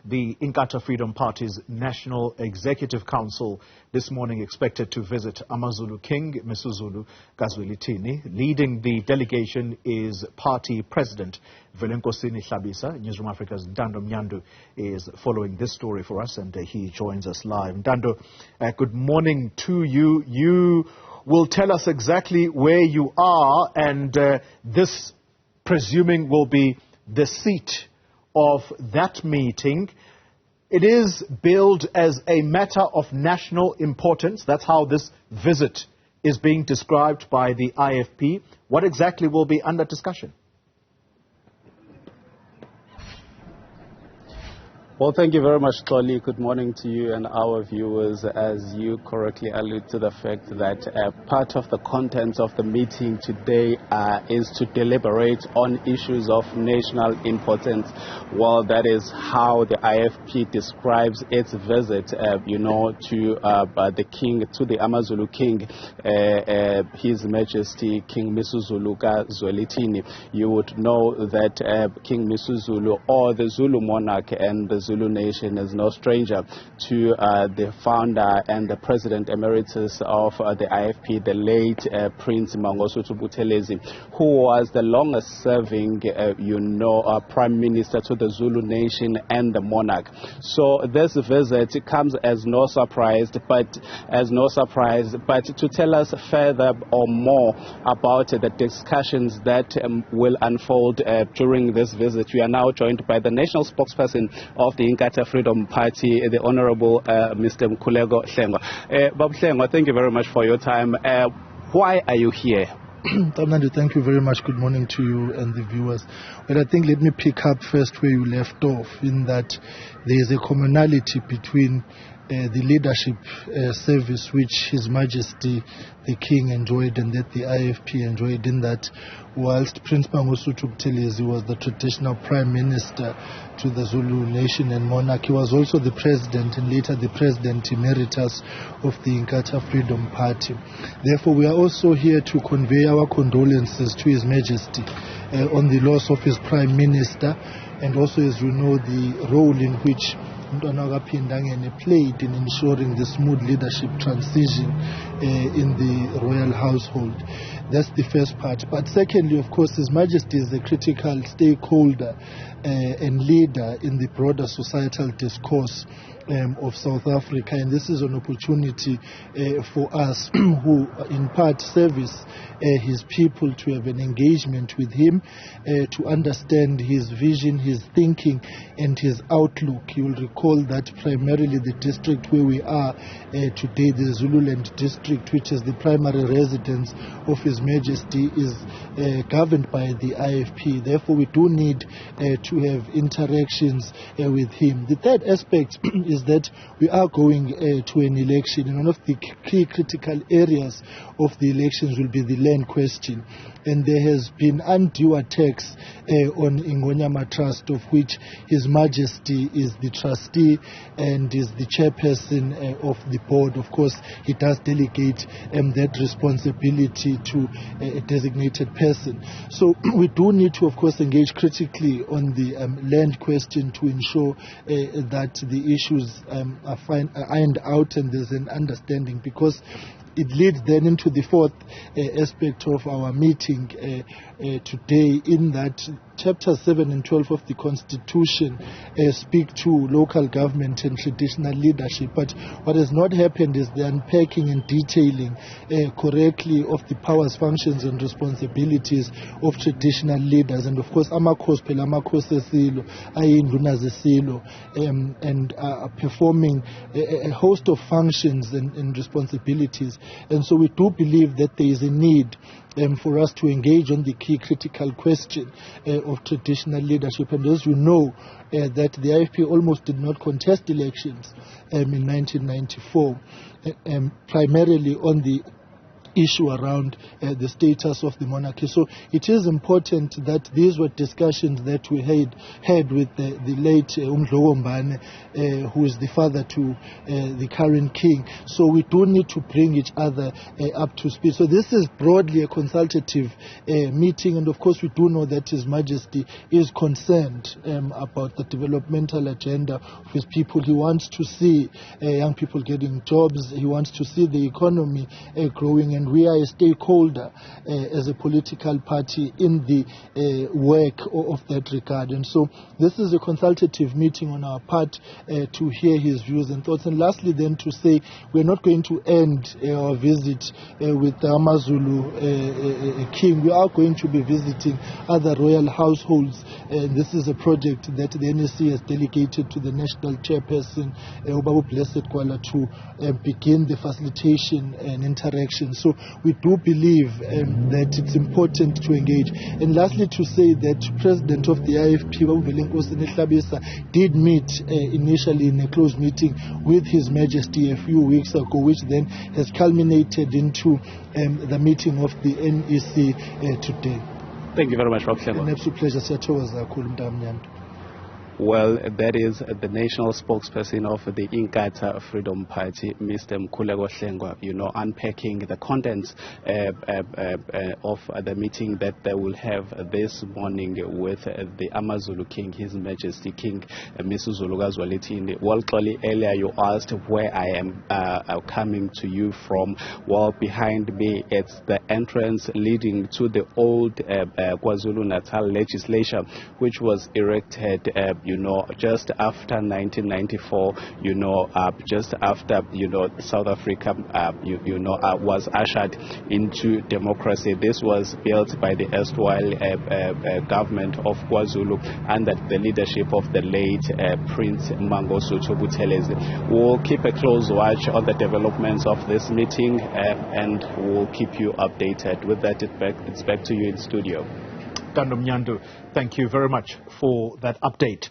The Inkatha Freedom Party's National Executive Council this morning expected to visit Zulu King Misuzulu, kaZwelithini. Leading the delegation is Party President Velenkosini Hlabisa. Newzroom Afrika's Ntando Mnyandu is following this story for us, and he joins us live. Ntando, good morning to you. You will tell us exactly where you are, and this, presuming, will be the seat of that meeting. It is billed as a matter of national importance. That's how this visit is being described by the IFP. What exactly will be under discussion? Well, thank you very much, Toli. Good morning to you and our viewers. As you correctly allude to the fact that part of the contents of the meeting today is to deliberate on issues of national importance. Well, that is how the IFP describes its visit, to the king, to the Zulu King, His Majesty King Misuzulu kaZwelithini. You would know that King Misuzulu, or the Zulu monarch, and the Zulu nation is no stranger to the founder and the president emeritus of the IFP, the late Prince Mangosuthu Buthelezi, who was the longest serving, prime minister to the Zulu nation and the monarch. So this visit comes as no surprise, but to tell us further or more about the discussions that will unfold during this visit, we are now joined by the national spokesperson of the Inkatha Freedom Party, the Honorable Mr. Mkhuleko Hlengwa. Bob Hlengwa, thank you very much for your time. Why are you here? Newzroom, thank you very much. Good morning to you and the viewers. Well, I think let me pick up first where you left off, in that there is a commonality between the leadership service which His Majesty the King enjoyed and that the IFP enjoyed, in that whilst Prince Mangosuthu Buthelezi was the traditional prime minister to the Zulu nation and monarch, he was also the president and later the president emeritus of the Inkatha Freedom Party. Therefore, we are also here to convey our condolences to His Majesty on the loss of his prime minister, and also, as you know, the role in which played in ensuring the smooth leadership transition in the royal household. That's the first part. But secondly, of course, His Majesty is a critical stakeholder and leader in the broader societal discourse of South Africa, and this is an opportunity for us who in part service his people to have an engagement with him, to understand his vision, his thinking and his outlook. You will recall that primarily the district where we are today, the Zululand district, which is the primary residence of His Majesty, is governed by the IFP. Therefore, we do need to have interactions with him. The third aspect is that we are going to an election, and one of the key critical areas of the elections will be the land question. And there has been undue attacks on Ingonyama Trust, of which His Majesty is the trustee and is the chairperson of the board. Of course, he does delegate that responsibility to a designated person. So we do need to, of course, engage critically on the land question to ensure that the issues are ironed out and there's an understanding, because it leads then into the fourth aspect of our meeting today, in that Chapter 7 and 12 of the Constitution speak to local government and traditional leadership. But what has not happened is the unpacking and detailing correctly of the powers, functions and responsibilities of traditional leaders. And of course, Amakhosi Esilo, Ayinduna Zesilo, and performing a host of functions and responsibilities. And so we do believe that there is a need for us to engage on the key critical question of traditional leadership. And as you know, that the IFP almost did not contest elections in 1994, primarily on the issue around the status of the monarchy. So it is important that these were discussions that we had with the late Ndlovu Mbane, who is the father to the current king. So we do need to bring each other up to speed. So this is broadly a consultative meeting, and of course we do know that His Majesty is concerned about the developmental agenda of his people. He wants to see young people getting jobs. He wants to see the economy growing, and we are a stakeholder as a political party in the work of that regard. And so this is a consultative meeting on our part to hear his views and thoughts. And lastly then to say we're not going to end our visit with the Amazulu King. We are going to be visiting other royal households. This is a project that the NSC has delegated to the national chairperson, Ubabu Blessed Kwala, to begin the facilitation and interaction. So we do believe that it's important to engage. And lastly, to say that President of the IFP Velenkosini Hlabisa did meet initially in a closed meeting with His Majesty a few weeks ago, which then has culminated into the meeting of the NEC today. Thank you very much, Rob. An absolute pleasure. Mnyandu. Well, that is the national spokesperson of the Inkatha Freedom Party, Mr. Mkhuleko Hlengwa, unpacking the contents of the meeting that they will have this morning with the Amazulu King, His Majesty King Misuzulu kaZwelithini. Well, clearly earlier you asked where I am coming to you from. Well, behind me it's the entrance leading to the old KwaZulu-Natal legislature, which was erected just after 1994, just after, South Africa, was ushered into democracy. This was built by the erstwhile government of KwaZulu under the leadership of the late Prince Mangosuthu Buthelezi. We'll keep a close watch on the developments of this meeting and we'll keep you updated. With that, it's back to you in studio. Ntando, Mnyandu, thank you very much for that update.